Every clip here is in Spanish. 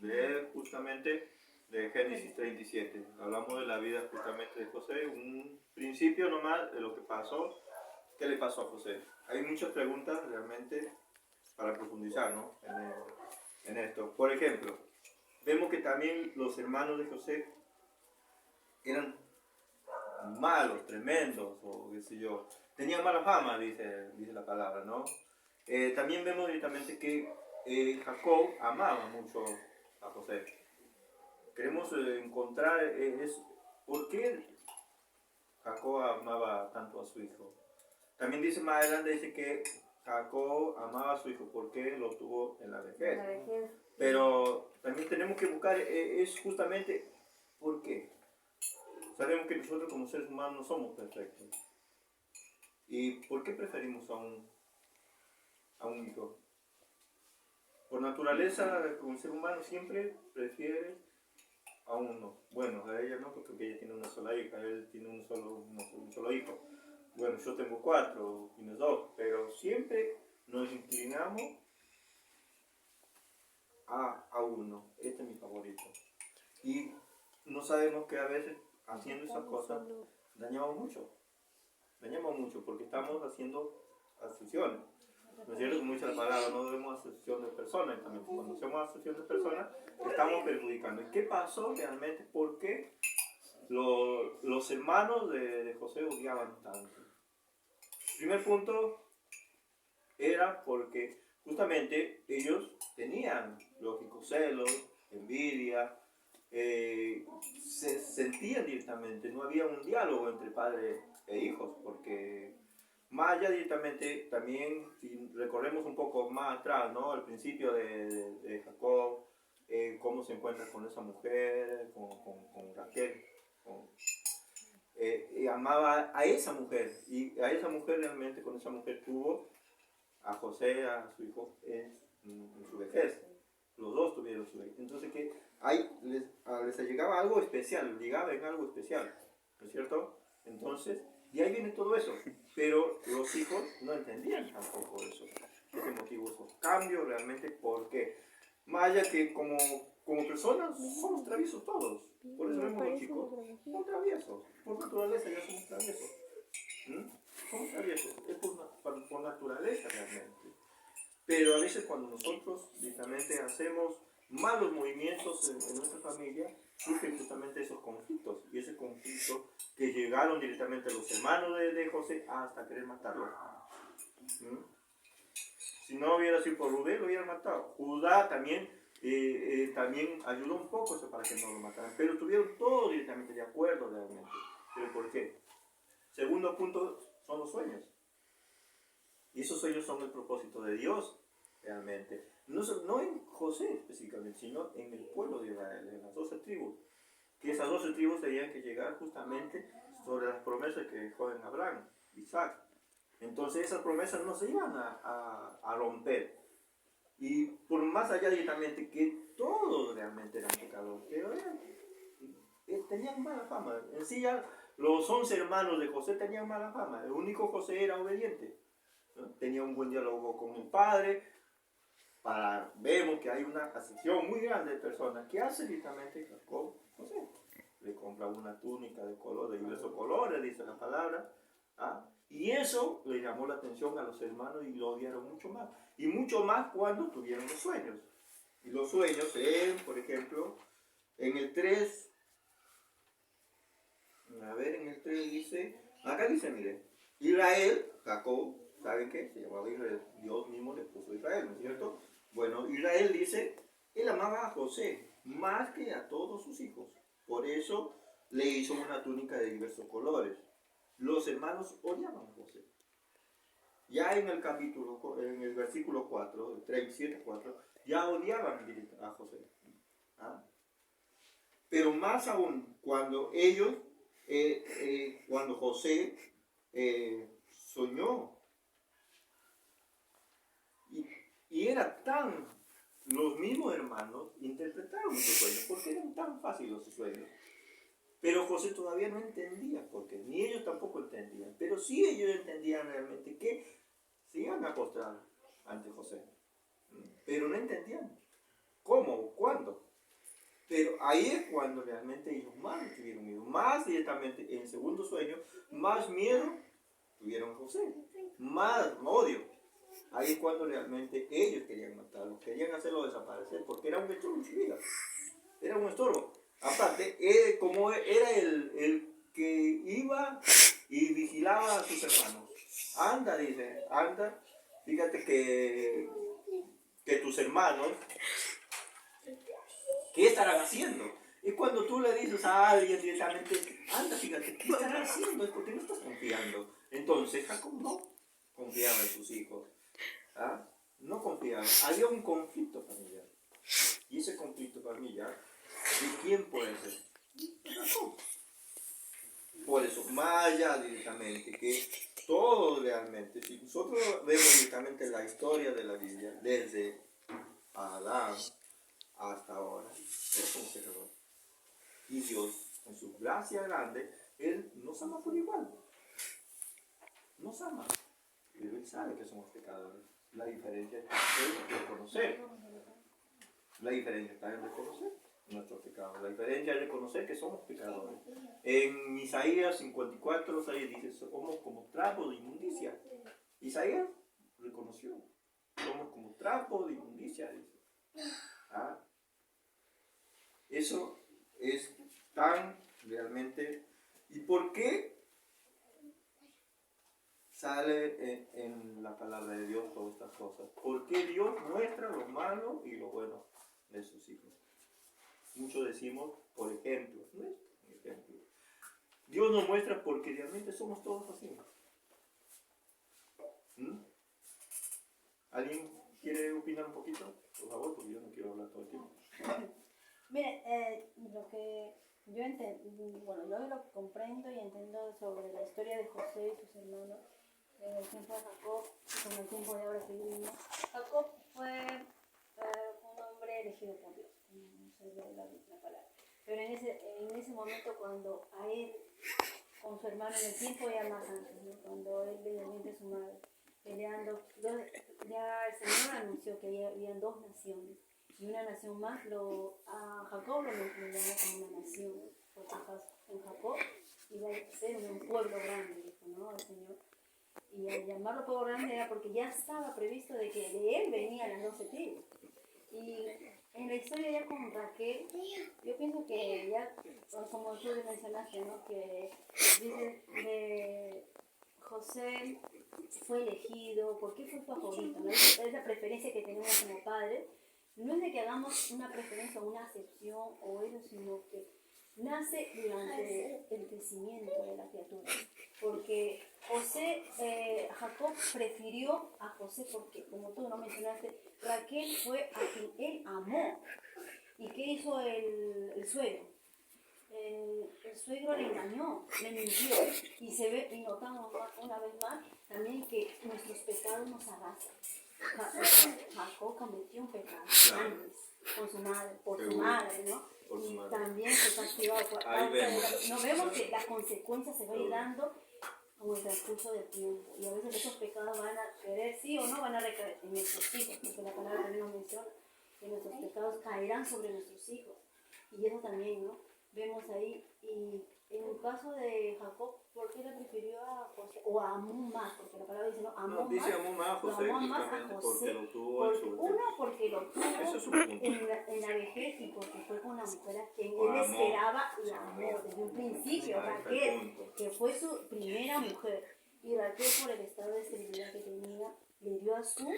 de justamente de Génesis 37. Hablamos de la vida justamente de José, un principio nomás de lo que pasó. ¿Qué le pasó a José? Hay muchas preguntas realmente para profundizar, ¿no? en esto. Por ejemplo, vemos que también los hermanos de José eran malos, tremendos, o qué sé yo. Tenían mala fama, dice la palabra, ¿no? También vemos directamente que Jacob amaba mucho a José. Queremos encontrar por qué Jacob amaba tanto a su hijo. También dice más adelante, dice que Jacob amaba a su hijo porque lo tuvo en la vejez. Pero también tenemos que buscar, es justamente por qué. Sabemos que nosotros como seres humanos no somos perfectos. ¿Y por qué preferimos a un hijo? Por naturaleza, como ser humano siempre prefiere a uno. Bueno, a ella no, porque ella tiene una sola hija, él tiene un solo hijo. Bueno, yo tengo 4, tienes 2, pero siempre nos inclinamos a uno. Este es mi favorito. Y no sabemos que a veces haciendo esas cosas dañamos mucho. Dañamos mucho porque estamos haciendo asunciones. ¿No es cierto? Como dice la palabra, no debemos hacer asunción de personas. También cuando hacemos asunción de personas, estamos perjudicando. ¿Y qué pasó realmente? ¿Por qué los hermanos de José odiaban tanto? Primer punto era porque justamente ellos tenían, lógico, celos, envidia, se sentían directamente, no había un diálogo entre padre e hijos, porque más allá directamente, también si recorremos un poco más atrás, ¿no? Al principio de Jacob, cómo se encuentra con esa mujer, con Raquel, y amaba a esa mujer, y a esa mujer realmente, con esa mujer tuvo a José, a su hijo, en su vejez. Los dos tuvieron su vejez. Entonces, que ahí les llegaba algo especial, ligaba en algo especial, ¿no es cierto? Entonces, y ahí viene todo eso. Pero los hijos no entendían tampoco eso. Ese motivo, esos cambios realmente, porque más allá que como personas somos traviesos todos. Por eso vemos los chicos, son traviesos. Por naturaleza ya somos traviesos. Somos traviesos, es por naturaleza realmente. Pero a veces cuando nosotros directamente hacemos malos movimientos en nuestra familia, surgen justamente esos conflictos. Y ese conflicto que llegaron directamente a los hermanos de José hasta querer matarlo. Si no hubiera sido por Rubén, lo hubieran matado. Judá también ayudó un poco eso para que no lo mataran. Pero estuvieron todos directamente de acuerdo realmente. ¿Pero por qué? Segundo punto son los sueños. Y esos sueños son el propósito de Dios, realmente. No en José específicamente, sino en el pueblo de Israel, en las 12 tribus. Que esas 12 tribus tenían que llegar justamente sobre las promesas que dejó en Abraham, Isaac. Entonces esas promesas no se iban a romper. Y por más allá directamente que todos realmente eran pecadores, pero tenían mala fama. En sí ya los 11 hermanos de José tenían mala fama. El único José era obediente, ¿no? Tenía un buen diálogo con el padre. Vemos que hay una asociación muy grande de personas que hace directamente Jacob José. Le compra una túnica de diversos colores, dice la palabra. Y eso le llamó la atención a los hermanos y lo odiaron mucho más. Y mucho más cuando tuvieron los sueños. Y los sueños, por ejemplo, en el 3, en el 3 dice, acá dice, mire, Israel, Jacob, ¿saben qué? Se llamaba Israel, Dios mismo le puso Israel, ¿no es cierto? Bueno, Israel dice, él amaba a José más que a todos sus hijos, por eso le hizo una túnica de diversos colores. Los hermanos odiaban a José. Ya en el versículo 4, 37, 4, ya odiaban a José. Pero más aún, cuando cuando José soñó, y era los mismos hermanos interpretaron esos sueños, porque eran tan fáciles esos sueños. Pero José todavía no entendía por qué, ni ellos tampoco entendían. Pero sí ellos entendían realmente que se iban a postrar ante José. Pero no entendían cómo o cuándo. Pero ahí es cuando realmente ellos más tuvieron miedo. Más directamente, en el segundo sueño, más miedo tuvieron José. Más odio. Ahí es cuando realmente ellos querían matarlo, querían hacerlo desaparecer, porque era un estorbo en su vida. Era un estorbo. Aparte, como era el que iba y vigilaba a sus hermanos. Anda, dice, anda, fíjate que tus hermanos, ¿qué estarán haciendo? Y cuando tú le dices a alguien directamente, anda, fíjate, ¿qué estarán haciendo? Es porque no estás confiando. Entonces, Jacob no confiaba en sus hijos. ¿Ah? No confiaba. Había un conflicto familiar. Y ese conflicto familiar, ¿de quién puede ser? Jacob. Por eso, más allá directamente, que todo realmente, si nosotros vemos directamente la historia de la Biblia, desde Adán hasta ahora, todos somos pecadores. Y Dios, en su gracia grande, Él nos ama por igual. Nos ama. Pero Él sabe que somos pecadores. La diferencia está en reconocer. La diferencia está en reconocer nuestros pecados. La diferencia es reconocer que somos pecadores. En Isaías 54, Isaías dice, somos como trapo de inmundicia. Isaías reconoció, somos como trapo de inmundicia, dice. ¿Ah? Eso es tan realmente... ¿Y por qué sale en la palabra de Dios todas estas cosas? ¿Por qué Dios muestra lo malo y lo bueno de sus hijos? Muchos decimos, por ejemplo, ¿no es un ejemplo? Dios nos muestra porque realmente somos todos así. ¿Mm? ¿Alguien quiere opinar un poquito? Por favor, porque yo no quiero hablar todo el tiempo. Mire, lo que yo bueno, yo lo que comprendo y entiendo sobre la historia de José y sus hermanos en el tiempo de Jacob y con el tiempo de ahora que vivimos. Jacob fue un hombre elegido por Dios, como se ve la palabra. Pero en ese momento cuando a él, con su hermano, en el tiempo ya más antes, ¿no? Cuando él le miente a su madre, peleando, ya el Señor anunció que habían dos naciones. Y una nación más, a Jacob lo llamó como una nación, porque en Jacob iba a ser un pueblo grande, dijo, ¿no? El Señor. Y al llamarlo pueblo grande era porque ya estaba previsto de que de él venían las 12 tribus. Y en la historia ya con Raquel, yo pienso que ya, como tú mencionaste, ¿no? Que dice que José fue elegido, ¿por qué fue favorito? ¿No? Es la preferencia que tenemos como padres. No es de que hagamos una preferencia o una acepción o eso, sino que nace durante el crecimiento de la criatura. Porque Jacob prefirió a José porque, como tú no mencionaste, Raquel fue a quien él amó. ¿Y qué hizo el suegro? El suegro le engañó, le mintió. Y se ve, y notamos una vez más también que nuestros pecados nos arrasan. Jacob cometió un pecado antes con su madre, por su madre, ¿no? Y también se fue activado por no vemos que las consecuencias se van a ir dando con el transcurso del tiempo. Y a veces esos pecados van a querer, sí o no, van a recaer en nuestros hijos, porque la palabra también nos menciona que nuestros pecados caerán sobre nuestros hijos. Y eso también, ¿no? Vemos ahí, y en el caso de Jacob, ¿por qué le prefirió a José? O a Amón más, porque la palabra dice, no, Amón no, dice Amón más a José, porque lo tuvo en su vejez. Uno, porque lo tuvo en la vejez, y porque fue con la mujer a quien él esperaba y amó desde un principio, Raquel, que fue su primera mujer. Y Raquel, por el estado de esterilidad que tenía, le dio a su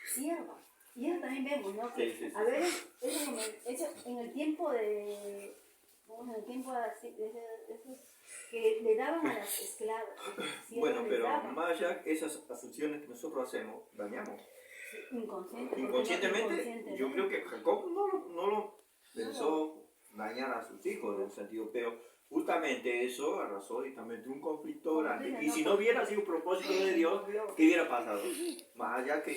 sierva. Y eso también vemos, ¿no? Que, a ver, eso en el tiempo de... En el tiempo de esos que le daban a las esclavas. Bueno, pero más allá de esas asunciones que nosotros hacemos, dañamos. Inconscientemente, yo creo que Jacob no lo pensó dañar a sus hijos en el sentido, pero justamente eso arrasó directamente un conflicto grande. Y si no hubiera sido un propósito de Dios, ¿qué hubiera pasado? Más allá que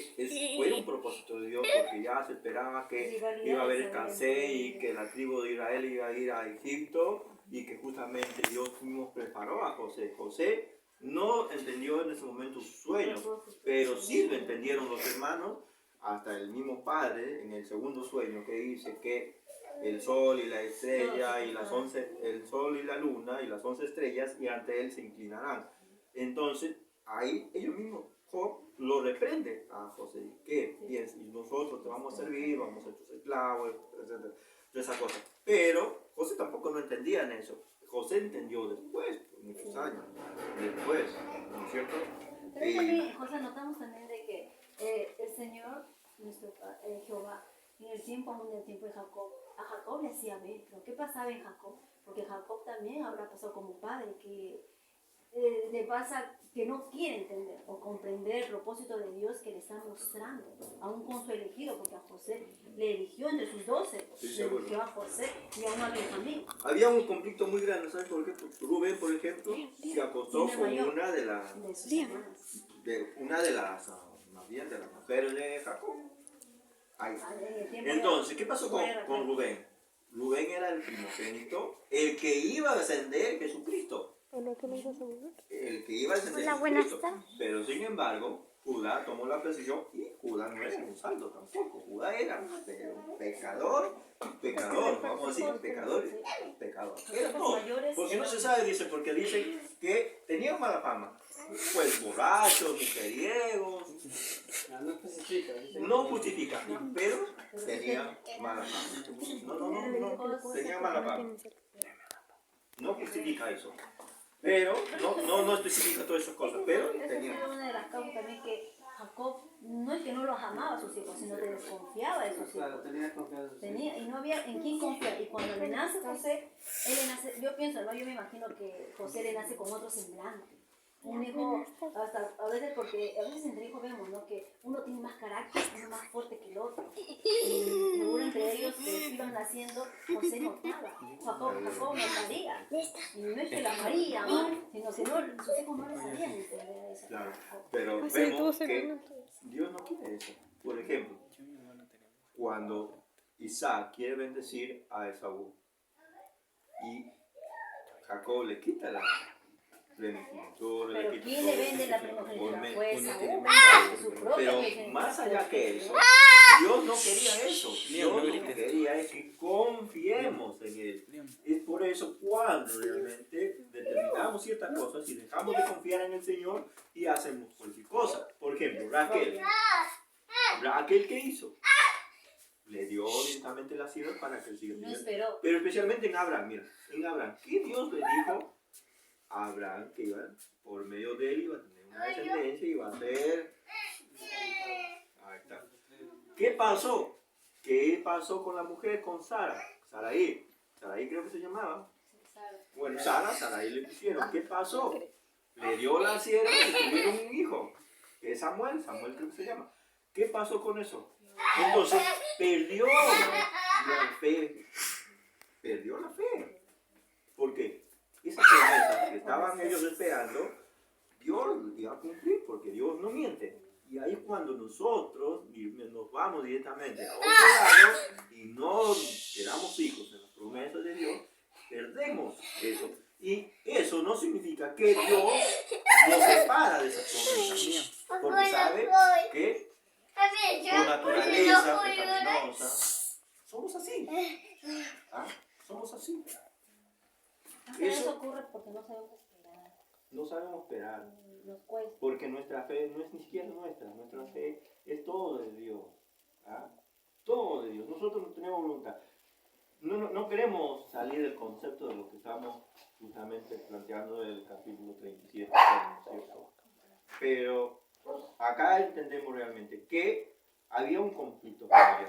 fue un propósito de Dios, porque ya se esperaba que iba a haber escasez y que la tribu de Israel iba a ir a Egipto y que justamente Dios mismo preparó a José. José no entendió en ese momento sus sueños, pero sí lo entendieron los hermanos, hasta el mismo padre en el segundo sueño que dice que el sol y la estrella y las 11, el sol y la luna y las 11 estrellas, y ante él se inclinarán. Entonces, ahí ellos mismos, Job lo reprende a José. ¿Qué piensas? Y nosotros te vamos a servir, vamos a ser tus esclavos, etcétera, toda esa cosa. Pero José tampoco no entendía en eso. José entendió después, por muchos años, después, ¿no es cierto? Pero también, José, notamos también de que el Señor, nuestro Jehová, en el tiempo, aún en el tiempo de Jacob, a Jacob le hacía ver, pero ¿qué pasaba en Jacob? Porque Jacob también habrá pasado como padre, que le pasa que no quiere entender o comprender el propósito de Dios que le está mostrando, aún con su elegido, porque a José le eligió entre sus 12, Sí, le seguro. eligió a José y a una Benjamín. Había un conflicto muy grande, ¿sabes por qué? Porque Rubén, por ejemplo, se acostó con una de las, De sus hermanas. más bien de las mujeres de Jacob. Ahí. En el tiempo Entonces, ¿qué pasó de- con Rubén? Rubén era el primogénito, el que iba a descender Jesucristo. El que iba a descender Jesucristo. Pero sin embargo, Judá tomó la decisión y Judá no era un santo tampoco. Judá era un pecador, vamos a decir, pecador. Era todo. Porque no se sabe, dice, porque dicen que tenían mala fama. Pues borrachos, mujeriegos. No justifica, pero tenía mala fama. No, tenía mala fama. No justifica eso. Pero, no especifica todas esas cosas, pero Esa tenía. fue una de las causas también que Jacob no es que no los amaba a sus hijos, sino que desconfiaba de sus hijos. Claro, tenía confianza en sus hijos. Y no había en quién confiar. Y cuando le nace José, él le nace, yo pienso, ¿no? Yo me imagino que José le nace con otro semblante. Un hijo, hasta a veces, porque a veces entre hijos vemos, ¿no? Que uno tiene más carácter, uno más fuerte que el otro. Y seguro entre ellos que iban naciendo, José notaba, Jacob notaría. Y no es que la María, sino que no, sus hijos no le sabían entender eso. Claro, pero vemos que Dios no quiere eso. Por ejemplo, cuando Isaac quiere bendecir a Esaú y Jacob le quita la primogenitura, Pero ¿quién le vende la primogenitura? Pues Esaú, su propia pero primogenitura. más allá que eso, Dios no quería eso. Dios lo que quería es que confiemos en Él. Es por eso cuando realmente determinamos ciertas cosas y dejamos de confiar en el Señor y hacemos cualquier cosa. Por ejemplo, Raquel. ¿Raquel qué hizo? Le dio directamente la sierva para que él siga No viviendo. esperó. Pero especialmente en Abraham, mira, en Abraham, ¿qué Dios le dijo a Abraham? Que iba, por medio de él iba a tener una descendencia y iba a ser... Ahí está. ¿Qué pasó? ¿Qué pasó con la mujer, con Sara? Saraí creo que se llamaba. Bueno, Saraí le pusieron. ¿Qué pasó? Le dio la sierva y tuvieron un hijo, que es Samuel creo que se llama. ¿Qué pasó con eso? Entonces, perdió la fe. Perdió la fe. Porque esa promesa que estaban ellos esperando, Dios iba a cumplir, porque Dios no miente. Y ahí es cuando nosotros nos vamos directamente a otro lado y no quedamos hijos en las promesas de Dios, perdemos eso. Y eso no significa que Dios nos separa de esas promesas, porque sabe que por naturaleza pecaminosa somos así. ¿Ah? Somos así. Eso ocurre porque no sabemos esperar. No sabemos esperar. Nos cuesta. Porque nuestra fe no es ni siquiera nuestra fe es todo de Dios. ¿Ah? Todo de Dios. Nosotros no tenemos voluntad. No queremos salir del concepto de lo que estamos justamente planteando del capítulo 37, ¿cierto? Pero acá entendemos realmente que había un conflicto familiar.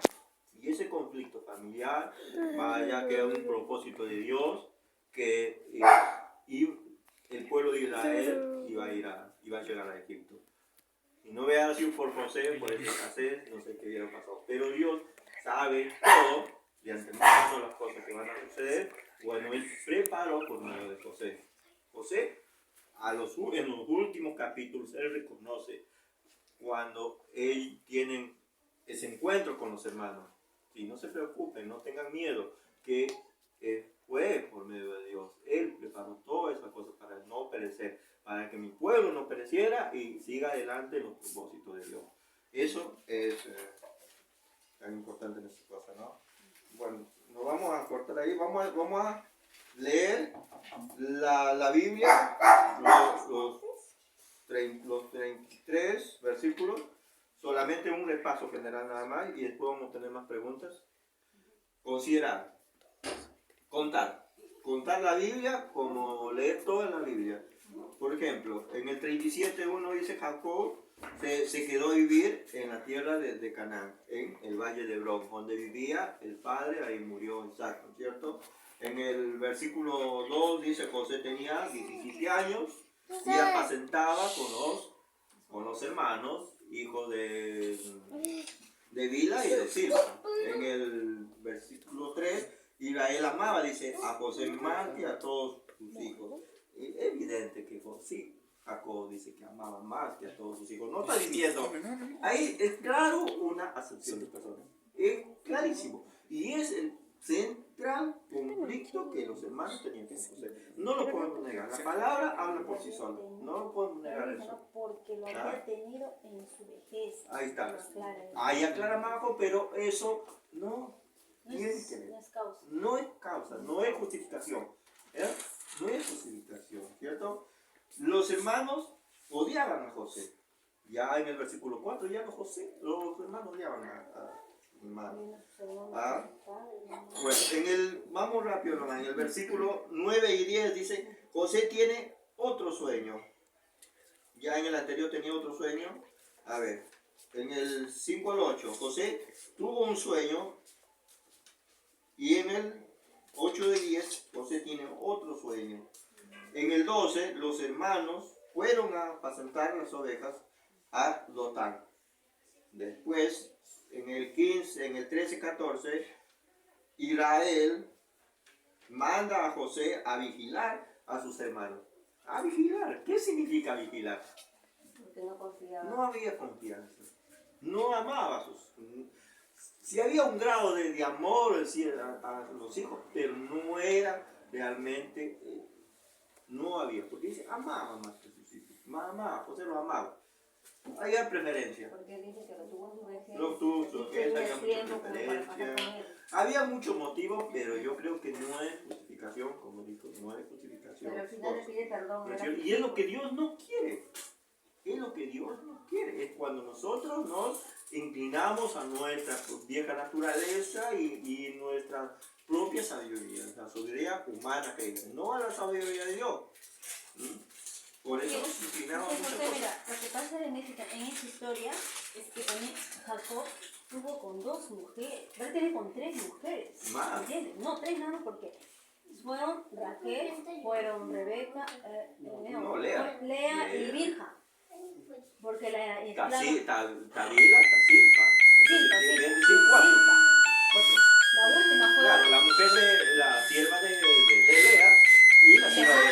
Y ese conflicto familiar, vaya que era un propósito de Dios, que y el pueblo de Israel iba a llegar a Egipto. Y no hubiera sido por José, por esa escasez, no sé qué hubiera pasado. Pero Dios sabe todo, de antemano todas las cosas que van a suceder. Bueno, Él preparó por medio de José. José, en los últimos capítulos, Él reconoce cuando Él tienen ese encuentro con los hermanos. Y no se preocupen, no tengan miedo, que fue por medio de Dios. Él preparó todas esas cosas para no perecer, para que mi pueblo no pereciera y siga adelante en los propósitos de Dios. Eso es tan importante en esta cosa, ¿no? Bueno, nos vamos a cortar ahí, vamos a leer la Biblia, los 33 versículos, solamente un repaso general nada más, y después vamos a tener más preguntas. Considerar, contar la Biblia como leer toda la Biblia. Por ejemplo, en el 37:1 dice Jacob se quedó a vivir en la tierra de Canaán, en el valle de Hebrón, donde vivía el padre, ahí murió Isaac, ¿no es cierto? En el versículo 2 dice José tenía 17 años y apacentaba con los hermanos, hijos de Bila y de Silpa. En el versículo 3, Israel amaba, dice, a José más que a todos sus hijos. Es evidente que José, Jacob dice que amaba más que a todos sus hijos. No está diciendo, ahí es claro una acepción de personas. Es clarísimo. Y es el central conflicto que los hermanos tenían con José. No lo podemos negar. La palabra habla por sí sola. No lo podemos negar eso. Porque lo había tenido en su vejez. Ahí está. Ahí aclara Majo, pero eso no es causa. No es causa, no es justificación. No es justificación, ¿cierto? Los hermanos odiaban a José. Ya en el versículo 4, ya los hermanos odiaban a su hermano. Bueno, vamos rápido nomás, en el versículo 9 y 10 dice, José tiene otro sueño. Ya en el anterior tenía otro sueño. A ver, en el 5 al 8, José tuvo un sueño. Y en el 8 de 10, José tiene otro sueño. En el 12, los hermanos fueron a apacentar las ovejas a Dotán. Después, en el 15, en el 13-14, Israel manda a José a vigilar a sus hermanos. A vigilar. ¿Qué significa vigilar? Porque no confiaba. No había confianza. No amaba a sus... Sí había un grado de amor a los hijos, pero no era realmente, no había, porque dice, amaba más que sus hijos, amaba, José lo amaba. Había preferencia. Porque dice que lo tuvo en su vejez. Lo tuvo en su vejez, había mucha preferencia. Había muchos motivos, pero yo creo que no es justificación, como dijo, no es justificación. Pero al final le pide perdón. Y es lo que Dios no quiere. Es lo que Dios no quiere. Es cuando nosotros nos inclinamos a nuestra vieja naturaleza y nuestra propia sabiduría, la sabiduría humana que dice, no a la sabiduría de Dios. Por eso nos inclinamos a José, mira, lo que pasa en esta historia es que también Jacob tuvo con 2 mujeres, va a tener con 3 mujeres. Más. ¿Entiendes? No, 3 nada más porque fueron Raquel, fueron Rebeca, Lea y Bilha. Porque la esclava... Tabila, Silpa. La última fue... Claro, la mujer de la sierva de Lea y la sierva de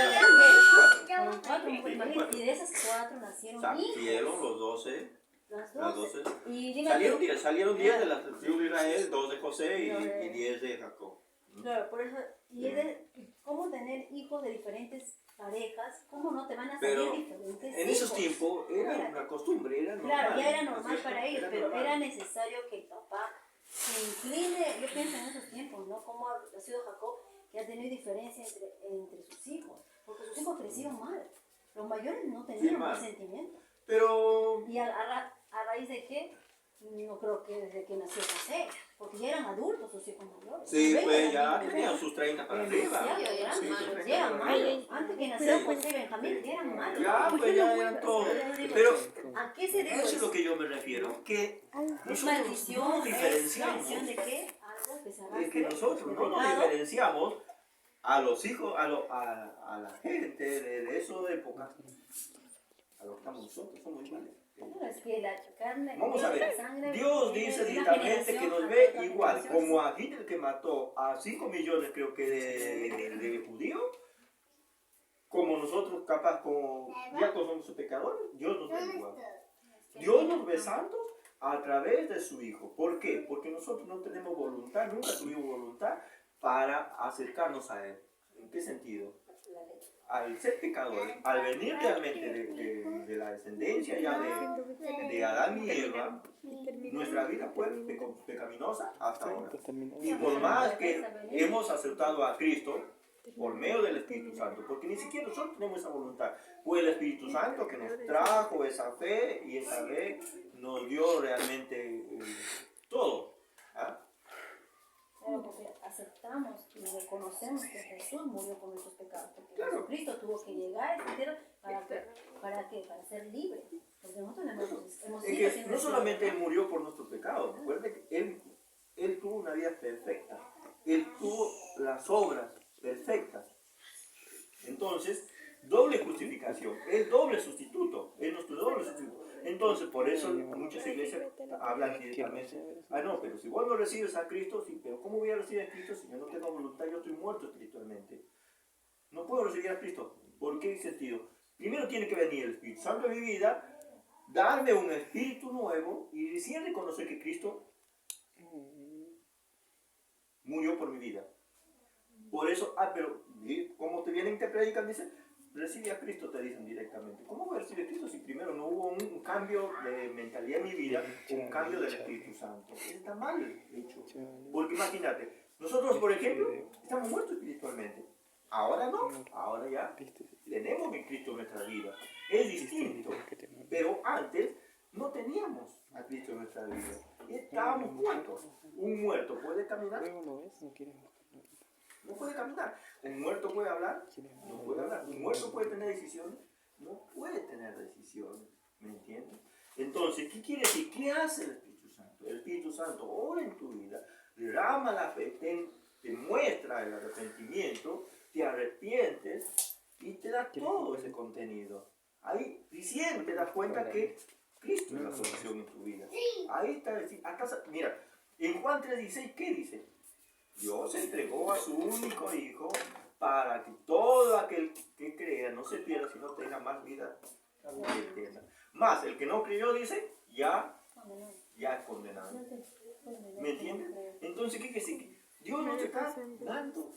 Raquel. Y de esas 4 nacieron hijos. Salieron los 12. Las 12. Y salieron 10 de la tribu de Israel, 2 de José y 10 de Jacob. Claro, por eso... Y es de cómo tener hijos de diferentes parejas, ¿cómo no te van a salir diferentes en esos tiempos era una costumbre, era normal. Claro, ya era normal para ellos, pero era necesario que el papá se incline. Yo pienso en esos tiempos, ¿no? Cómo ha sido Jacob, que ha tenido diferencia entre sus hijos, porque sus hijos crecieron mal. Los mayores no tenían mal sentimiento. Pero... ¿Y a raíz de qué? No creo que desde que nació José, porque ya eran adultos sus hijos mayores. Sí, pues ya tenían sus 30 para arriba. Ya eran malos. Antes que nació José y Benjamín, ya eran malos. Ya, pues ya eran todos. Pero ¿a qué se debe eso es lo que yo me refiero, que nosotros no diferenciamos. ¿De qué? Algo que se arrastra. Es que nosotros no nos diferenciamos a los hijos, a la gente de esa época. A los que estamos nosotros, somos iguales. Es que la carne, vamos a ver, la sangre, Dios dice directamente que nos ve igual, como a Hitler que mató a 5 millones creo que de judíos, como nosotros capaz, como ya somos pecadores, Dios nos ve igual. Dios nos ve santos a través de su Hijo. ¿Por qué? Porque nosotros no tenemos voluntad, nunca tuvimos voluntad para acercarnos a Él. ¿En qué sentido? al ser pecadores, al venir realmente de la descendencia ya de Adán y Eva, nuestra vida fue pecaminosa hasta ahora. Y por más que hemos aceptado a Cristo por medio del Espíritu Santo, porque ni siquiera nosotros tenemos esa voluntad, fue el Espíritu Santo que nos trajo esa fe y esa fe nos dio realmente todo. ¿Ah? Claro, porque aceptamos y reconocemos que Jesús murió por nuestros pecados, porque Claro. Jesucristo tuvo que llegar a esta tierra ¿para qué? Para ser libre. Porque nosotros hemos Es sido que siendo no solamente Él esclavos. murió por nuestros pecados, recuerde que él tuvo una vida perfecta, Él tuvo las obras perfectas. Entonces, doble justificación, es doble sustituto, es nuestro doble sustituto. Entonces, por eso muchas iglesias hablan directamente, no, pero si vos no recibes a Cristo, sí, pero ¿cómo voy a recibir a Cristo si yo no tengo voluntad? Yo estoy muerto espiritualmente. No puedo recibir a Cristo. ¿Por qué sentido? Primero tiene que venir el Espíritu Santo de mi vida, darme un espíritu nuevo y recién reconocer que Cristo murió por mi vida. Por eso, pero como te vienen y te predican, dicen, recibe a Cristo, te dicen directamente. ¿Cómo voy a recibir a Cristo si primero no hubo un cambio de mentalidad en mi vida, un cambio del Espíritu Santo? Está mal hecho. Porque imagínate, nosotros, por ejemplo, estamos muertos espiritualmente. Ahora no, ahora ya tenemos en Cristo nuestra vida. Es distinto, pero antes no teníamos a Cristo en nuestra vida. Estábamos muertos. Un muerto puede caminar. No puede caminar. Un muerto puede hablar. No puede hablar. Un muerto puede tener decisiones. No puede tener decisiones. ¿Me entiendes? Entonces, ¿qué quiere decir? ¿Qué hace el Espíritu Santo? El Espíritu Santo obra en tu vida, derrama la fe, te muestra el arrepentimiento, te arrepientes y te da todo ese contenido. Ahí recién te das cuenta que Cristo es la solución en tu vida. Ahí está, mira, en Juan 3:16, ¿qué dice? Dios entregó a su único Hijo para que todo aquel que crea no se pierda, sino tenga más vida eterna. Más, el que no creyó, dice, ya es condenado. ¿Me entiendes? Entonces, ¿qué quiere decir? Dios no te está dando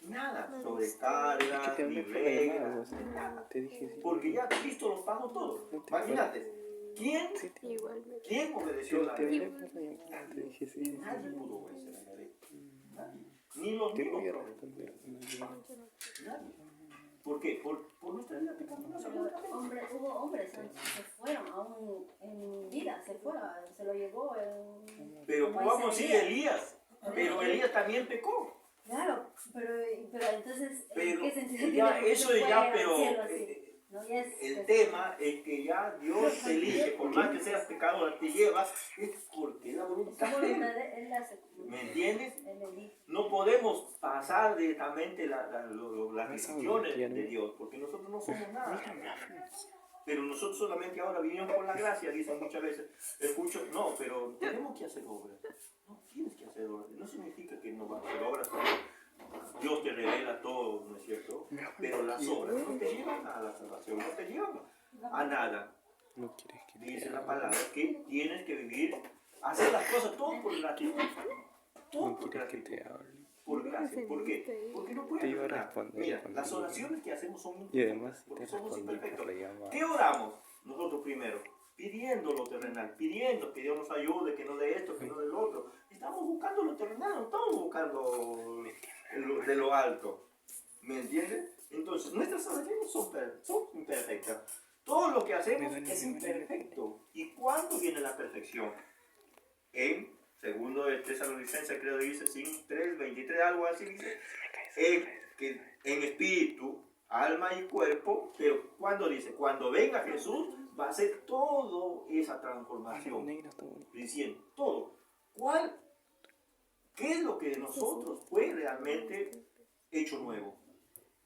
nada, sobrecargas, ni reglas, nada. Porque ya Cristo lo pagó todo. Imagínate, ¿quién obedeció la ley? Nadie pudo obedecer la ley. Nadie. Ni los mismos profetas. Nadie. ¿Por qué? Por nuestra vida pecaminosa. Hubo hombres que se fueron, aún en vida, se lo llevó. Pero vamos, sí, Elías. Pero Elías también pecó. Claro, pero entonces, pero ¿qué sentido ya, tiene? eso es ya, pero No, ya es, el tema es que ya Dios te elige, por más que seas pecador, te llevas, es porque la voluntad de Él. ¿Me entiendes? No podemos pasar directamente las decisiones de Dios, porque nosotros no somos nada. Pero nosotros solamente ahora vivimos por la gracia, dicen muchas veces. Escucho, no, pero tenemos que hacer obras. No tienes que hacer obras. No significa que no vas a hacer obras. Dios te revela todo, ¿no es cierto? Pero las obras no te llevan a la salvación, no te llevan a nada. Dice la palabra que tienes que vivir, hacer las cosas todo por gratitud. Todo por gratitud. Por gracia. ¿Por qué? Porque no puedes orar. Mira, las oraciones que hacemos son imperfectas, porque somos imperfectos. ¿Qué oramos? Nosotros primero, pidiendo lo terrenal, pidiendo que Dios nos ayude, que nos dé esto, que nos dé lo otro. Estamos buscando lo terrenal, no estamos buscando de lo alto. ¿Me entiendes? Entonces, nuestras oraciones son imperfectas. Todo lo que hacemos es imperfecto. ¿Y cuándo viene la perfección? En segundo de Tesalonicenses, creo que dice 3:23, algo así dice, que en espíritu, alma y cuerpo, pero cuando dice, cuando venga Jesús, va a hacer toda esa transformación. Diciendo, todo. ¿Qué es lo que de nosotros fue realmente hecho nuevo?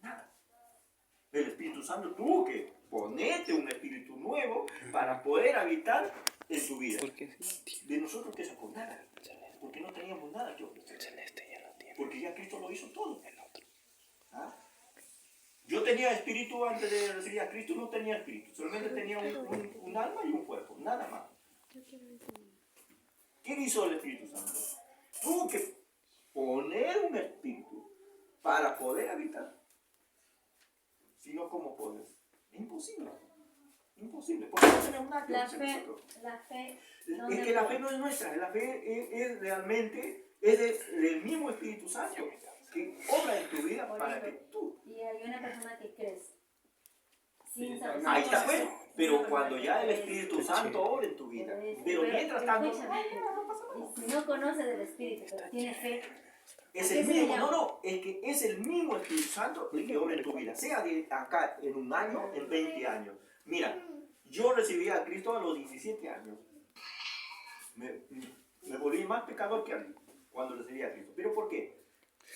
Nada. El Espíritu Santo tuvo que ponerte un espíritu nuevo para poder habitar en tu vida. De nosotros que sacó nada. Porque no teníamos nada que ofrecer. Porque ya Cristo lo hizo todo. ¿Ah? Yo tenía espíritu antes de recibir a Cristo, no tenía espíritu. Solamente tenía un alma y un cuerpo. Nada más. ¿Qué hizo el Espíritu Santo? Tuvo que poner un espíritu para poder habitar Si no, ¿cómo puedes? Es imposible. Imposible. Porque no tenemos nada que hacer nosotros. La fe. Es que la fe no es nuestra, la fe es realmente del mismo Espíritu Santo que obra en tu vida para que tú. Y hay una persona que crees. Ahí está, bueno, pero cuando ya el Espíritu Santo obra en tu vida. Pero mientras tanto, y si no conoce del Espíritu, pero tiene fe. es el mismo, es que es el mismo Espíritu Santo el que obra en tu vida, sea de acá en un año, en 20 años. Mira, yo recibí a Cristo a los 17 años. Me volví más pecador que antes cuando recibí a Cristo. ¿Pero por qué?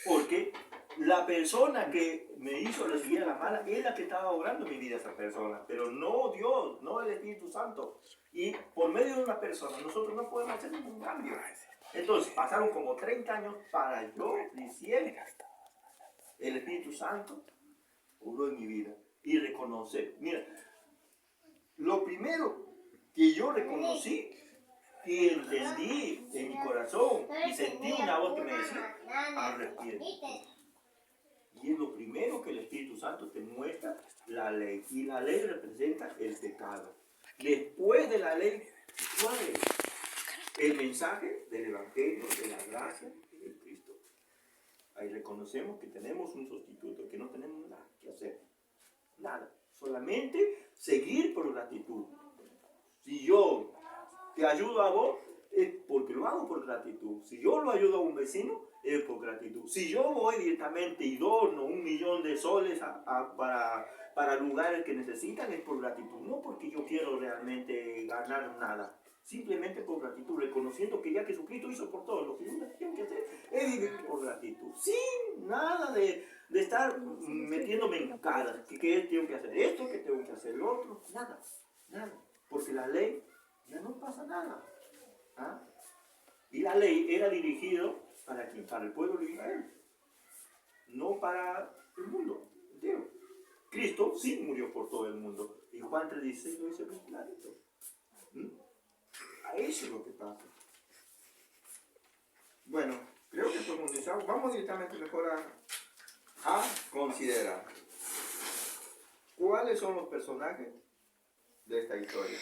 Porque la persona que me hizo recibir a la mala es la que estaba obrando en mi vida, esa persona. Pero no Dios, no el Espíritu Santo. Y por medio de una persona nosotros no podemos hacer ningún cambio. Entonces pasaron como 30 años para yo recién el Espíritu Santo obró en mi vida y reconocer. Mira, lo primero que yo reconocí y entendí en mi corazón y sentí una voz que me decía, arrepiéntete. Y es lo primero que el Espíritu Santo te muestra, la ley. Y la ley representa el pecado. Después de la ley, ¿cuál es? El mensaje del Evangelio, de la gracia de Cristo. Ahí reconocemos que tenemos un sustituto, que no tenemos nada que hacer. Nada. Solamente seguir por gratitud. Si yo te ayudo a vos, es porque lo hago por gratitud. Si yo lo ayudo a un vecino, es por gratitud. Si yo voy directamente y dono 1 millón de soles para lugares que necesitan, es por gratitud. No porque yo quiero realmente ganar nada. Simplemente por gratitud, reconociendo que ya Jesucristo hizo por todo lo que uno tiene que hacer, es vivir por gratitud. Sin nada de estar metiéndome en caras. ¿Qué tengo que hacer? Esto, ¿qué tengo que hacer? Lo otro. Nada, nada. Porque la ley ya no pasa nada. ¿Ah? Y la ley era dirigida para quién? Para el pueblo de Israel, no para el mundo entero. Cristo sí murió por todo el mundo. Y Juan 3:16 lo dice muy clarito. A eso es lo que pasa. Bueno, creo que profundizamos. Vamos directamente mejor a considerar cuáles son los personajes de esta historia.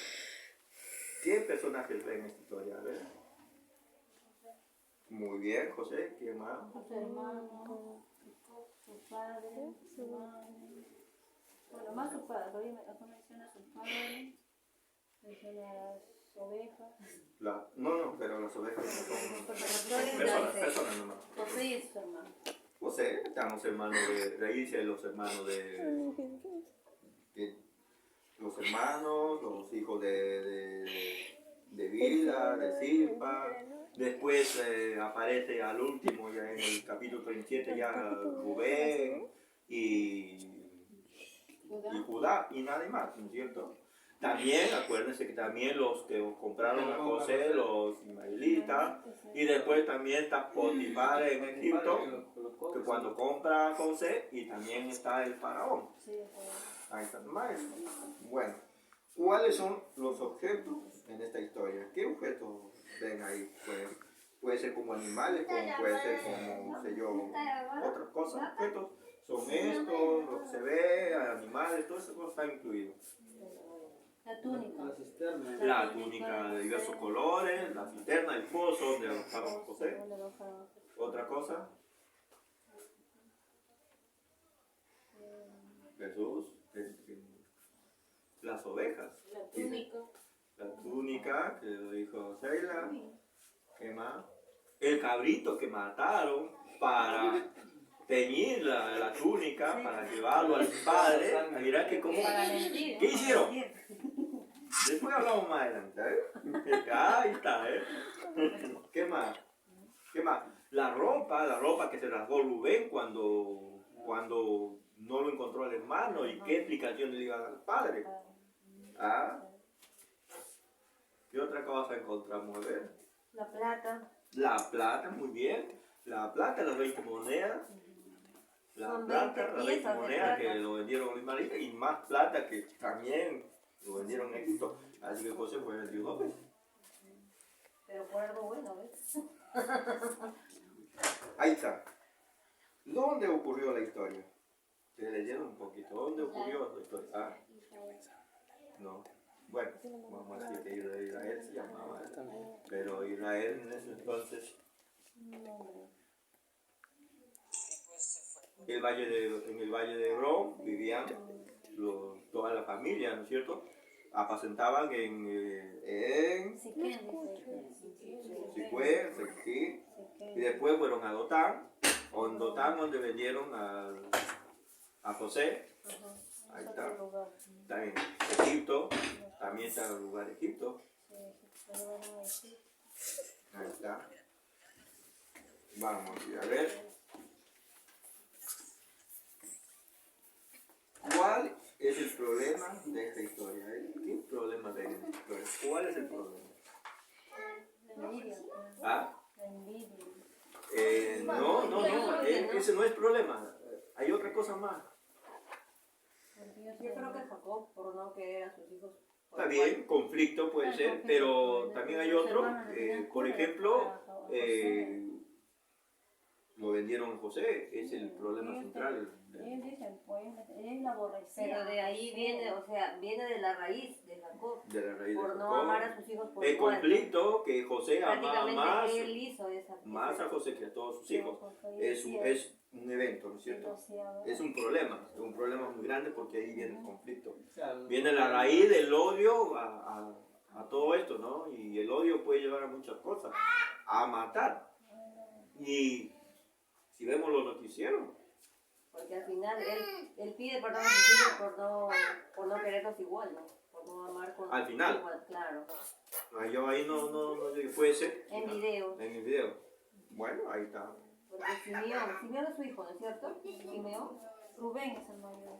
¿Qué personajes ven en esta historia? A ver. Muy bien, José. ¿Qué más? Sus hermanos, su padre, su madre. Bueno, más su padre. Hoy acá menciona a su padre, menciona a las ovejas. No, pero las ovejas no son personas nomás. José y sus hermanos. José, estamos hermanos de raíces, los hermanos de los hermanos, los hijos de Bilha, de Silpa. Después aparece al último, ya en el capítulo 37, ya Rubén y Judá y nada más, ¿no es cierto? También, acuérdense que también los que compraron a José, los ismaelitas, y después también está Potifar en Egipto, que cuando compra a José, y también está el faraón. Ahí está más. Bueno, ¿cuáles son los objetos en esta historia? ¿Qué objetos ven ahí? Pues, puede ser como animales, como puede ser como, sé yo, otras cosas, objetos. Son estos, lo que se ve, animales, todo eso está incluido. La túnica. La túnica de diversos colores, la cisterna, el pozo donde alojaron José. ¿Otra cosa? Jesús. Las ovejas. La túnica, que lo dijo Sheila. ¿Qué más? El cabrito que mataron para teñir la túnica, para llevarlo al padre. Mirá que como... ¿Qué hicieron? Después hablamos más adelante, ¿eh? Ahí está, ¿eh? ¿Qué más? ¿Qué más? La ropa que se rasgó Rubén cuando no lo encontró el hermano, y qué explicación le iba al padre. ¿Ah? ¿Qué otra cosa encontramos? A ver. La plata. La plata, muy bien. La plata, las 20 monedas. La plata, las 20 monedas que lo vendieron a los ismaelitas, y más plata que también lo vendieron en Egipto. Así que José fue vendido 2 veces. Pero por algo bueno, ¿ves? Ahí está. ¿Dónde ocurrió la historia? Se leyeron un poquito. ¿Dónde ocurrió? novio o su historia. ¿Ah? No. Bueno, vamos a decir que Israel se llamaba. Pero Israel en ese entonces, en el valle de Hebrón vivían toda la familia, ¿no es cierto? Apacentaban en Siqué, y después fueron a Dotán, donde vendieron a José. Ahí está. Está en Egipto, también está en el lugar de Egipto. Ahí está. Vamos a ver. ¿Cuál es el problema de esta historia? ¿Qué problema de esta historia? ¿Cuál es el problema? La envidia. ¿Ah? La envidia. No, ese no es problema. Hay otra cosa más. Yo creo que Jacob, por no querer a sus hijos. Está bien, conflicto puede ser, pero también hay otro. Por ejemplo, lo vendieron a José, es el problema central. Ellos dicen, pues, él la aborrecía. Pero de ahí viene, o sea, viene de la raíz de Jacob. De la raíz de por no Jacob. amar a sus hijos por El igual. conflicto que José amaba Prácticamente él hizo esa. más a José que a todos sus hijos. Es un evento, ¿no es cierto? Es un problema muy grande porque ahí viene el conflicto. Viene la raíz del odio a todo esto, ¿no? Y el odio puede llevar a muchas cosas, a matar. Y si vemos los noticieros, porque al final él pide perdón a sus hijos por no quererlos igual, ¿no? Por no amar con al final, igual, claro. Yo ahí no llegué, puede ser. En video. En el video. Bueno, ahí está. Porque Simeón es su hijo, ¿no es cierto? Simeón. Rubén es el mayor.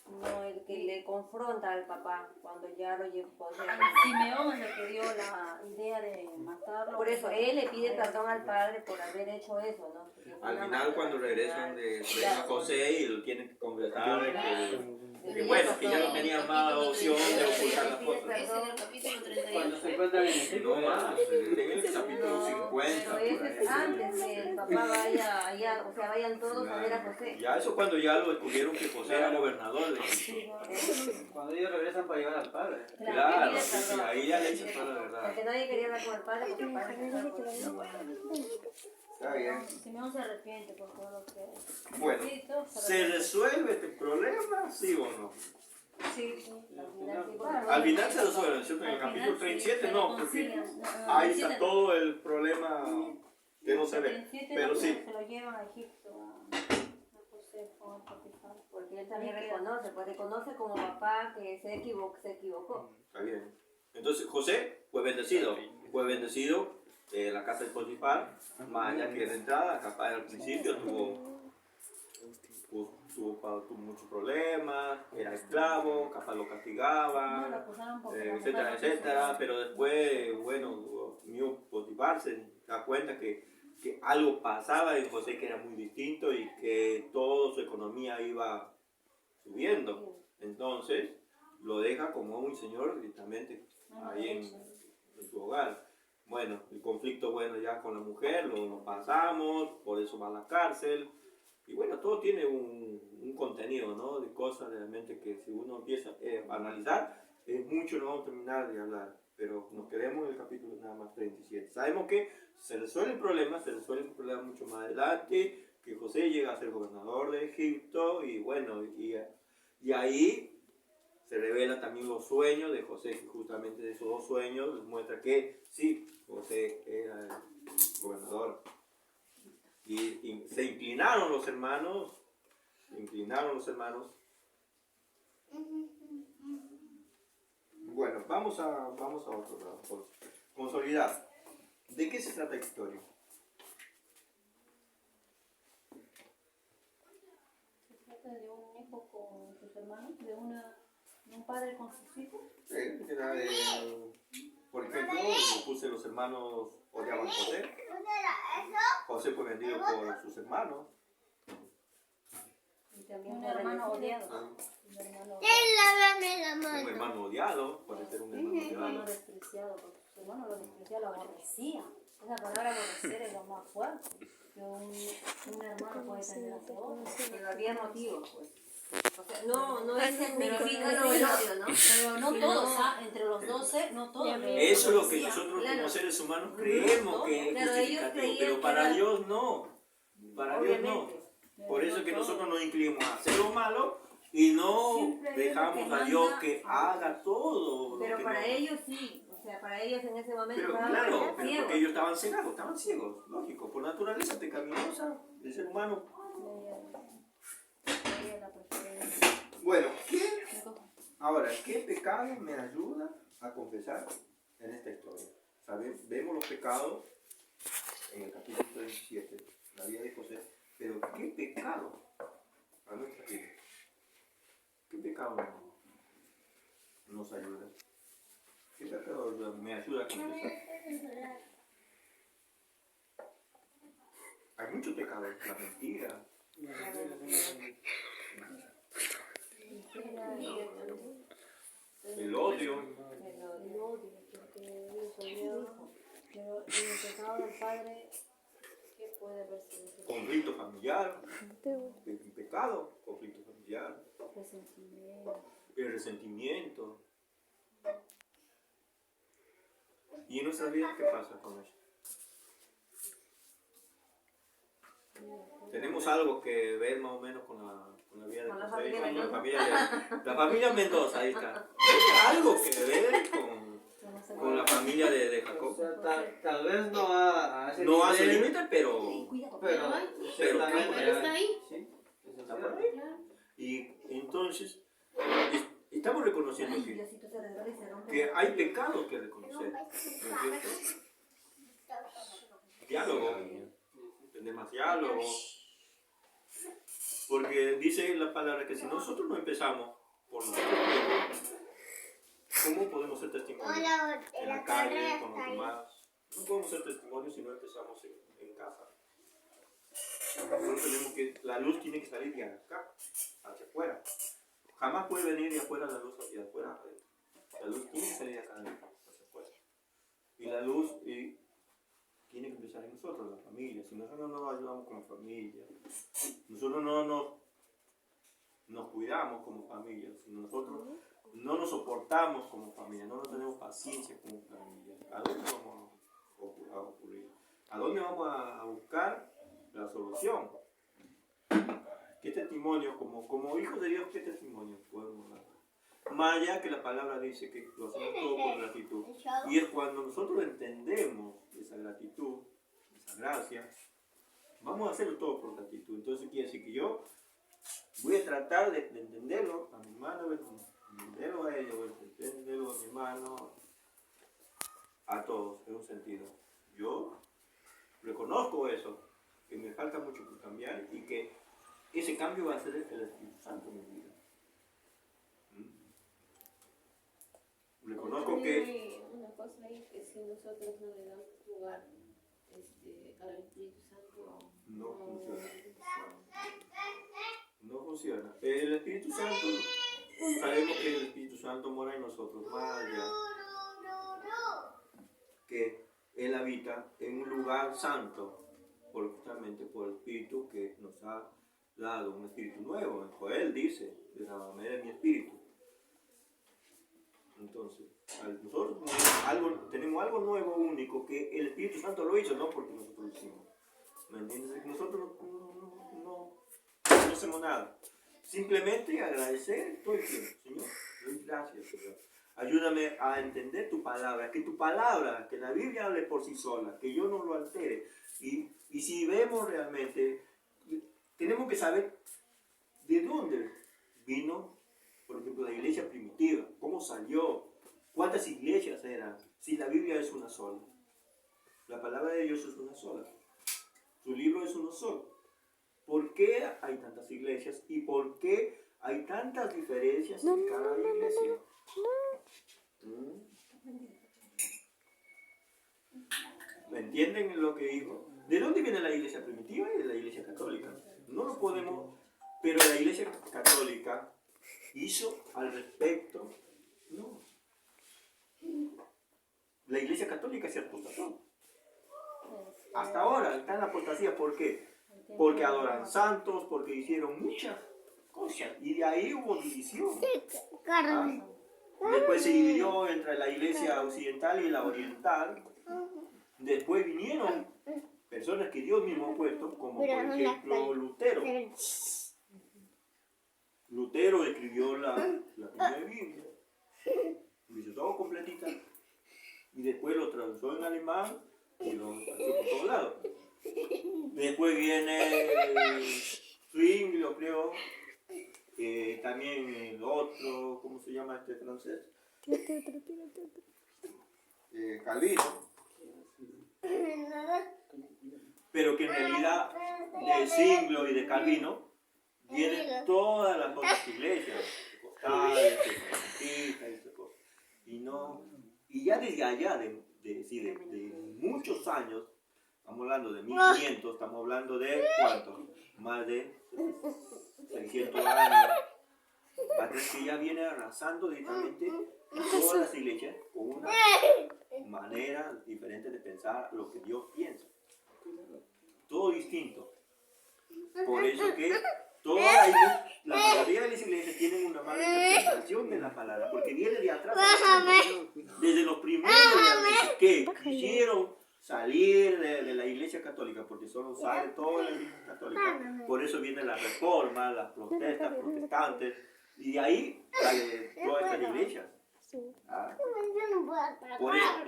No, el que le confronta al papá cuando ya lo llevó. Simeón es el que dio la idea de matarlo. Por eso él le pide perdón al padre por haber hecho eso, ¿no? Al final cuando regresan de a José y lo tienen que conversar, que bueno, que ya no tenían más opción de ocultar las cosas. Es en el capítulo 31. Cuando se encuentran en Egipto. No más, en el capítulo 50. Pero ese es antes que el papá vaya allá, o sea, vayan todos a ver a José. Ya eso cuando ya lo descubrieron que José era gobernador de Egipto. Cuando ellos regresan para llevar al padre. Claro, sí, ahí ya le echan toda la verdad. Porque nadie quería hablar con el padre porque el padre estaba con él. Está bien. Simeón se arrepiente por todo lo que. Bueno, Sí, todo ¿se resuelve este problema, sí o no? Sí, al final sí, claro. Al final se resuelve, ¿no es cierto? En el capítulo 37 no, porque ahí está todo el problema que no se ve. Pero sí. Se lo llevan a Egipto a José con Potifar. Porque él también reconoce, pues reconoce como papá que se equivocó. Está bien. Entonces José fue bendecido en la casa de Potifar, más allá que de entrada, capaz al principio tuvo muchos problemas, era esclavo, capaz lo castigaban, etcétera, etcétera, pero después, bueno, mismo Potifar se da cuenta que algo pasaba en José que era muy distinto y que toda su economía iba subiendo. Entonces lo deja como un señor directamente ahí en su hogar. Bueno, el conflicto, bueno, ya con la mujer lo pasamos, por eso va a la cárcel. Y bueno, todo tiene un contenido, ¿no? De cosas realmente que si uno empieza a analizar, es mucho, no vamos a terminar de hablar. Pero nos quedemos en el capítulo nada más 37. Sabemos que se resuelve el problema mucho más adelante, que José llega a ser gobernador de Egipto y bueno, y ahí se revela también los sueños de José, que justamente de esos dos sueños les muestra que sí, José era el gobernador. Y se inclinaron los hermanos. Bueno, vamos a otro lado. Consolidar. ¿De qué se trata la historia? Se trata de un hijo con sus hermanos, de un padre con sus hijos. Era por ejemplo, puse los hermanos odiaban a José. José fue vendido por sus hermanos. Y también Un fue hermano bendecido. odiado. Un hermano odiado, puede ser un hermano Un hermano odiado. despreciado, porque sus hermanos lo despreciaban, lo aborrecían. Esa palabra aborrecer es lo más fuerte que un hermano puede tener hacia otro. Pero había motivos, pues. O sea, no es significado el odio, ¿no? Pero no todos, entre los 12, no todos. Eso es lo que decían. nosotros Claro. como seres humanos creemos que es Claro, ellos justificativo, creían pero que para era- Dios no. Para Dios no. Obviamente. Por eso es que nosotros nos inclinamos a hacer lo malo y no Simplemente dejamos que a Dios manda que a haga todo. lo Pero que para no- ellos sí. O sea, para ellos en ese momento Pero estaban claro, pero ciegos. porque ellos estaban cegados, estaban ciegos, lógico, por naturaleza pecaminosa del ser humano. Leía la preferencia. Bueno, Me cojo. ahora, ¿qué pecado me ayuda a confesar en esta historia? Vemos los pecados en el capítulo 37, la vida de José, pero ¿qué pecado a nuestra vida? ¿Qué pecado nos ayuda? ¿Qué pecado me ayuda a confesar? Hay muchos pecados, la mentira, el odio, El odio, porque ellos odiaban. Pero en el pecado del Padre, ¿qué puede verse? conflicto familiar, el pecado, conflicto familiar, Resentimiento. el resentimiento. ¿Y en nuestra vida qué pasa con eso? Tenemos algo que ver más o menos con la vida de Con la José y familia con Mendoza. la familia Mendoza, ahí está. Algo que ver con la familia de O Jacob. sea, tal vez no a ese No hace nivel, límite, pero pero ciertamente pero está ahí. sí, está por ahí. Y entonces estamos reconociendo Ay, que Diosito se revela y se rompe. que hay pecados que reconocer, ¿no es cierto? Diálogo, tener más diálogo, porque dice la palabra que si nosotros no empezamos por nosotros mismos, ¿cómo podemos ser testimonios en la calle, con los demás? No podemos ser testimonios si no empezamos en casa. Nosotros tenemos que, la luz tiene que salir de acá, hacia afuera. Jamás puede venir de afuera la luz hacia afuera. La luz tiene que salir de acá hacia afuera. Y la luz tiene que empezar en nosotros, la familia. Si nosotros no nos ayudamos como familia, nosotros no nos cuidamos como familia, si nosotros no nos soportamos como familia, no nos tenemos paciencia como familia, ¿a dónde vamos a ocurrir? ¿A dónde vamos a buscar la solución? ¿Qué testimonio, como hijos de Dios, qué testimonio podemos dar? Más allá que la palabra dice que lo hacemos todo por gratitud. Y es cuando nosotros entendemos esa gratitud, esa gracia, vamos a hacerlo todo por gratitud. Entonces quiere decir que yo voy a tratar de entenderlo a mi hermano, entenderlo a ellos, entenderlo a mi hermano, a todos, en un sentido. Yo reconozco eso, que me falta mucho por cambiar y que ese cambio va a ser el Espíritu Santo en mi vida. Reconozco También que hay una cosa ahí, que si nosotros no le damos lugar al Espíritu Santo, no funciona. No funciona. El Espíritu Santo, sabemos que el Espíritu Santo mora en nosotros, más allá. Que Él habita en un lugar santo, justamente por el Espíritu que nos ha dado, un Espíritu nuevo. Joel dice, derramaré de mi Espíritu. Entonces, nosotros tenemos algo nuevo, único, que el Espíritu Santo lo hizo, no porque nosotros lo hicimos. ¿Me entiendes? Nosotros no hacemos nada. Simplemente agradecer todo el tiempo. Señor, doy gracias, Señor. Ayúdame a entender tu palabra, que la Biblia hable por sí sola, que yo no lo altere. Y si vemos realmente, tenemos que saber de dónde vino, por ejemplo, la iglesia primitiva, cómo salió, cuántas iglesias eran, si la Biblia es una sola. La palabra de Dios es una sola. Su libro es uno solo. ¿Por qué hay tantas iglesias y por qué hay tantas diferencias en cada iglesia? ¿Me entienden lo que digo? ¿De dónde viene la iglesia primitiva y de la iglesia católica? No lo podemos, pero la iglesia católica hizo al respecto, no. La iglesia católica se apostató. Hasta ahora está en la apostasía, ¿por qué? Porque adoran santos, porque hicieron muchas cosas. Y de ahí hubo división. ¿Ah? Después se dividió entre la iglesia occidental y la oriental. Después vinieron personas que Dios mismo ha puesto, como por ejemplo Lutero. Lutero escribió la primera Biblia, lo hizo todo completita, y después lo tradujo en alemán y lo tradujo por todos lados. Después viene Zwingli, creo, también el otro, ¿cómo se llama este francés? Calvino. Pero que en realidad de Zwingli y de Calvino vienen todas las otras iglesias, costales, y ya desde allá, de muchos años, estamos hablando de 1500, estamos hablando de ¿cuánto? Más de 600 años, hasta que ya viene arrasando directamente todas las iglesias con una manera diferente de pensar lo que Dios piensa. Todo distinto. Por eso que la mayoría de las iglesias tienen una mala interpretación de la palabra, porque viene de atrás, desde los primeros realmente que quisieron salir de la iglesia católica, porque solo sale toda la iglesia católica. Por eso viene la reforma, las protestas protestantes, y de ahí sale todas estas iglesias. ¿Ah? Por eso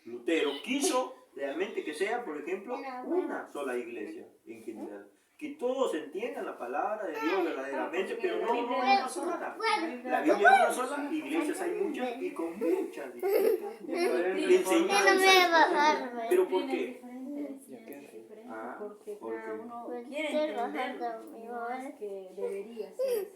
Lutero quiso realmente que sea, por ejemplo, una sola iglesia en general. Que todos entiendan la palabra de Dios verdaderamente, pero no una sola. La Biblia es una sola, iglesias hay muchas y con muchas enseñanzas. ¿Pero por qué? Porque cada uno quiere entender más que debería ser.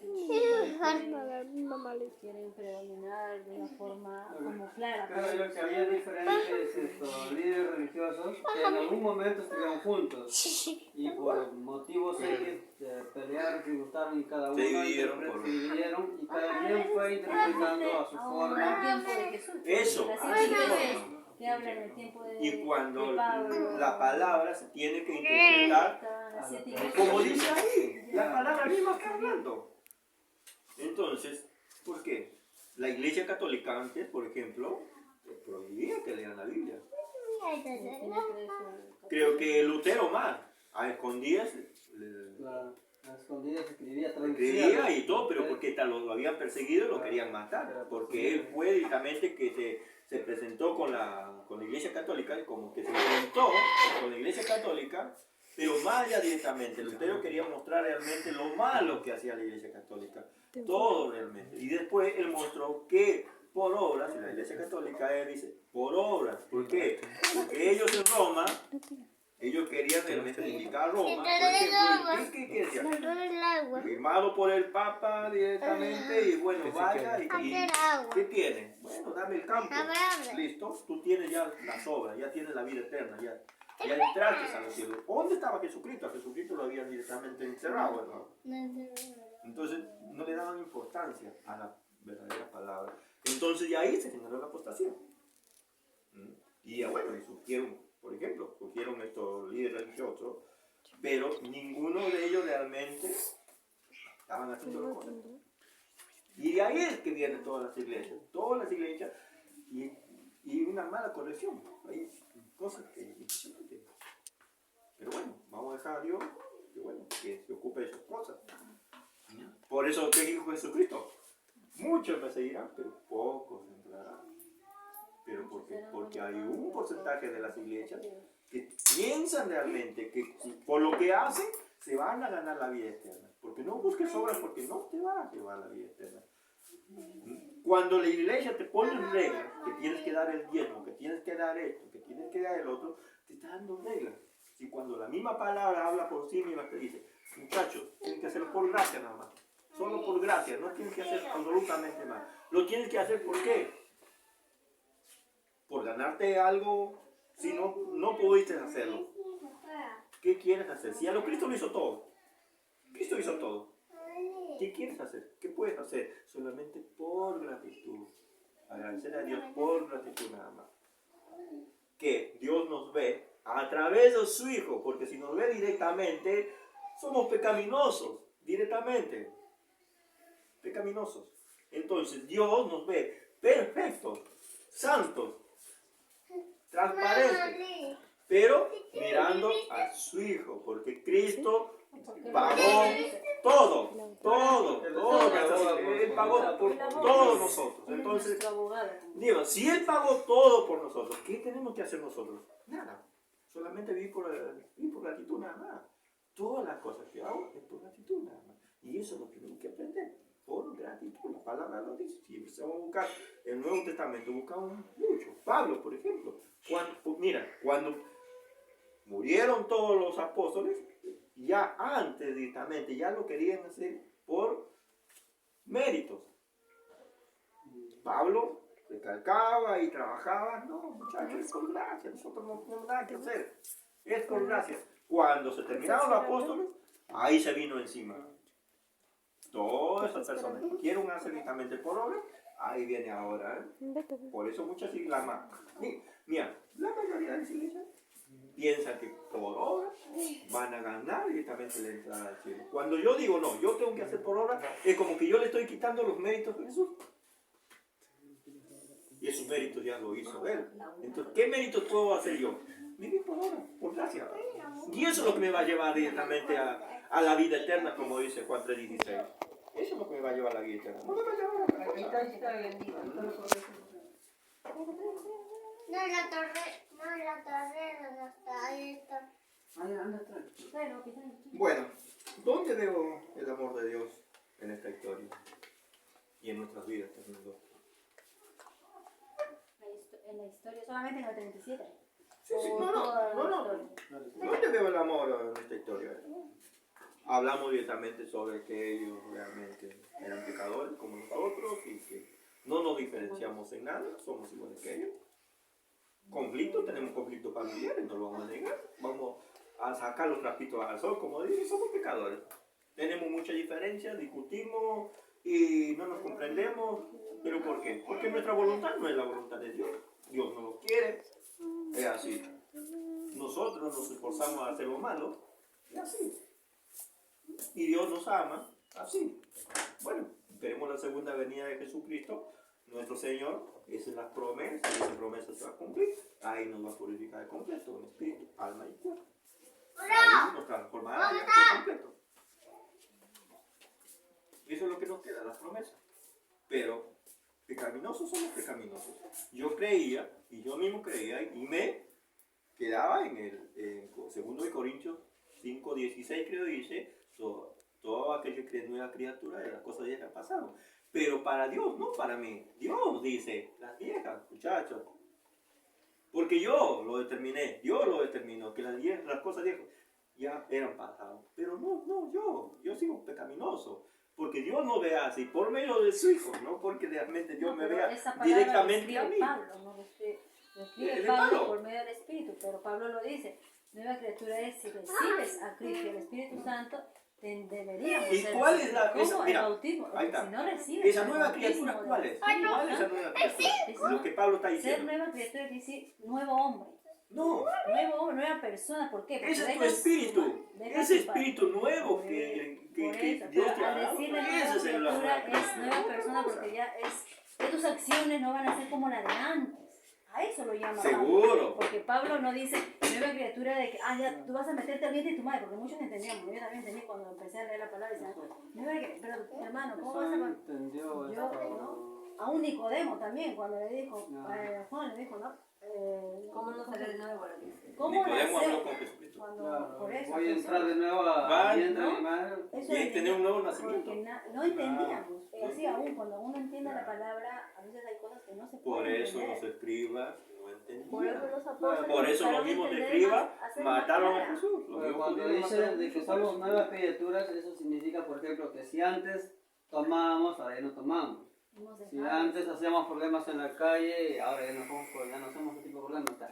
Quieren predominar de una forma como clara. Creo yo que había diferentes líderes religiosos que en algún momento estuvieron juntos y por motivos X pelearon, se gustaron y cada uno se dividieron y cada quien fue interpretando a su forma. Eso. Que habla en el tiempo de Y cuando de Pablo, la palabra se tiene que interpretar, como dice ahí, la palabra misma está hablando. Entonces, ¿por qué? La iglesia católica antes, por ejemplo, prohibía que lean la Biblia. Creo que Lutero más, a escondidas. A escondidas escribía Y todo, pero porque lo habían perseguido y lo querían matar. Porque él fue directamente que se presentó con la iglesia católica, como que se enfrentó con la iglesia católica, pero más allá directamente. Lutero quería mostrar realmente lo malo que hacía la iglesia católica. Todo realmente. Y después él mostró que por obras, en la iglesia católica él dice, por obras. ¿Por qué? Porque ellos en Roma, ellos querían realmente indicar a Roma, por ejemplo, ¿qué querían? Firmado por el Papa directamente y bueno, vaya y ¿qué tiene? Bueno, dame el campo. Listo, tú tienes ya las obras, ya tienes la vida eterna, ya entraste a los cielos. ¿Dónde estaba Jesucristo? A Jesucristo lo habían directamente encerrado, hermano. Entonces no le daban importancia a la verdadera palabra. Entonces de ahí se generó la apostasía. Y bueno, y surgieron, por ejemplo, surgieron estos líderes religiosos, pero ninguno de ellos realmente estaban haciendo lo correcto. Y de ahí es que vienen todas las iglesias, y una mala corrección. Hay cosas que... Pero bueno, vamos a dejar a Dios que se ocupe de esas cosas. Por eso, ¿qué dijo Jesucristo? Muchos me seguirán, pero pocos entrarán. Pero porque hay un porcentaje de las iglesias que piensan realmente que por lo que hacen se van a ganar la vida eterna. Porque no busques obras, porque no te van a llevar la vida eterna. Cuando la iglesia te pone reglas, que tienes que dar el diezmo, que tienes que dar esto, que tienes que dar el otro, te está dando reglas. Y cuando la misma palabra habla por sí misma, te dice, muchachos, tienes que hacerlo por gracia nada más. Solo por gracia, no tienes que hacer absolutamente más. Lo tienes que hacer ¿por qué? Por ganarte algo, si no pudiste hacerlo. ¿Qué quieres hacer? Si a lo Cristo lo hizo todo. Cristo hizo todo. ¿Qué quieres hacer? ¿Qué puedes hacer? Solamente por gratitud. Agradecer a Dios por gratitud nada más. Que Dios nos ve a través de su Hijo, porque si nos ve directamente, somos pecaminosos. directamente pecaminosos. Entonces Dios nos ve perfectos, santos, transparentes, pero mirando a su Hijo, porque Cristo pagó todo. Él pagó por todos nosotros. Entonces, digo, si Él pagó todo por nosotros, ¿qué tenemos que hacer nosotros? Nada. Solamente vivir por gratitud, nada más. Todas las cosas que hago es por gratitud, nada más. Y eso es lo que tenemos que aprender. Por gratitud. La palabra lo dice. Si empezamos a buscar el Nuevo Testamento, buscamos mucho. Pablo, por ejemplo. Cuando murieron todos los apóstoles, ya antes directamente, ya lo querían hacer por méritos. Pablo recalcaba y trabajaba. No, muchachos, es por gracia. Nosotros no tenemos nada que hacer. Es por gracia. Cuando se terminaron los apóstoles, ahí se vino encima. Todas esas personas que quieren hacer directamente por obra, ahí viene ahora. Por eso muchas iglesias, mira, la mayoría de las iglesias piensan que por obra van a ganar directamente la entrada al cielo. Cuando yo digo no, yo tengo que hacer por obra, es como que yo le estoy quitando los méritos a Jesús. Y esos méritos ya lo hizo Él. Entonces, ¿qué méritos puedo hacer yo? Vivir por obra, por gracia. Y eso es lo que me va a llevar directamente a la vida eterna, como dice Juan 3:16. Eso es lo que me va a llevar a la vida eterna. No me va a llevar a la vida eterna. No, la torre, no está esto. Bueno, ¿dónde veo el amor de Dios en esta historia? Y en nuestras vidas también. En la historia, solamente en el 37. Sí, no. ¿Dónde veo el amor en esta historia? Hablamos directamente sobre que ellos realmente eran pecadores como nosotros y que no nos diferenciamos en nada, somos iguales que ellos. Conflictos, tenemos conflictos familiares, no lo vamos a negar. Vamos a sacar los trapitos al sol, como dicen, somos pecadores. Tenemos muchas diferencias, discutimos y no nos comprendemos. ¿Pero por qué? Porque nuestra voluntad no es la voluntad de Dios. Dios no lo quiere, es así. Nosotros nos esforzamos a hacer lo malo, es así. Y Dios nos ama, así. Bueno, esperemos la segunda venida de Jesucristo, nuestro Señor. Esa es la promesa, y esa promesa se va a cumplir. Ahí nos va a purificar de completo, en espíritu, alma y cuerpo. Ahí nos transformará ya por completo. Eso es lo que nos queda, las promesas. Pero pecaminosos somos pecaminosos. Yo creía, y yo mismo creía, y me quedaba en el 2 de Corintios 5:16, creo, dice, todo aquel que es nueva criatura, de las cosas viejas pasaron. Pero para Dios, no para mí. Dios dice, las viejas, muchachos. Porque yo lo determiné, Dios lo determinó, que las cosas viejas ya eran pasadas. Pero no, yo sigo pecaminoso. Porque Dios no ve así, por medio de su Hijo, no porque realmente Dios me vea directamente a mí. Pablo, no lo escribe Pablo por medio del Espíritu, pero Pablo lo dice, nueva criatura es si recibes a Cristo y el Espíritu Santo, deberíamos ¿Y ser cuál es la como mira, el bautismo? ahí está. Si no recibes Esa el nueva bautismo criatura, del ¿cuál es? Espíritu ¿Cuál es esa Santo, nueva criatura? Lo que Pablo está ser diciendo. nueva criatura quiere decir nuevo hombre. No, Nuevo hombre, nueva persona, ¿por qué? Porque ese es tu dejas- espíritu. dejas Ese tu espíritu padre. nuevo Por que eso, Dios pero te ha al dado. decirle Ese nueva es el criatura amor. es nueva persona porque ya tus acciones no van a ser como la de antes. A eso lo llama Seguro. Pablo. Porque Pablo no dice nueva criatura de que, ya tú vas a meterte al vientre de tu madre, porque muchos no entendíamos. Yo también entendí cuando empecé a leer la palabra y decía, pero hermano, ¿cómo vas a entendió yo, esto. ¿no? A un Nicodemo también, cuando le dijo, No. Juan le dijo, ¿no? ¿Cómo no sale de nuevo? Le dice. ¿Cómo Nicodemo nacer? habló con Jesucristo. Cuando, Claro, por eso, voy a Jesús- entrar de nuevo a Va, vientre de ¿no? mi madre. Eso Y hay es que tener un nuevo nacimiento. porque no entendíamos. Así aún cuando uno entiende la palabra, a veces hay cosas que no se Por pueden eso entender. los escribas no Por eso entendían. los apóstoles Por eso los buscaron mismos entender escribas más, hacer más mataron a clara. Jesús. Los Pero mismos cuando judíos dice mataron a de que Jesús. somos nuevas criaturas, eso significa, por ejemplo, que si antes tomábamos, ahora ya no tomamos. Hemos Si dejado. antes hacíamos problemas en la calle, ahora ya no hacemos ese tipo de problemas.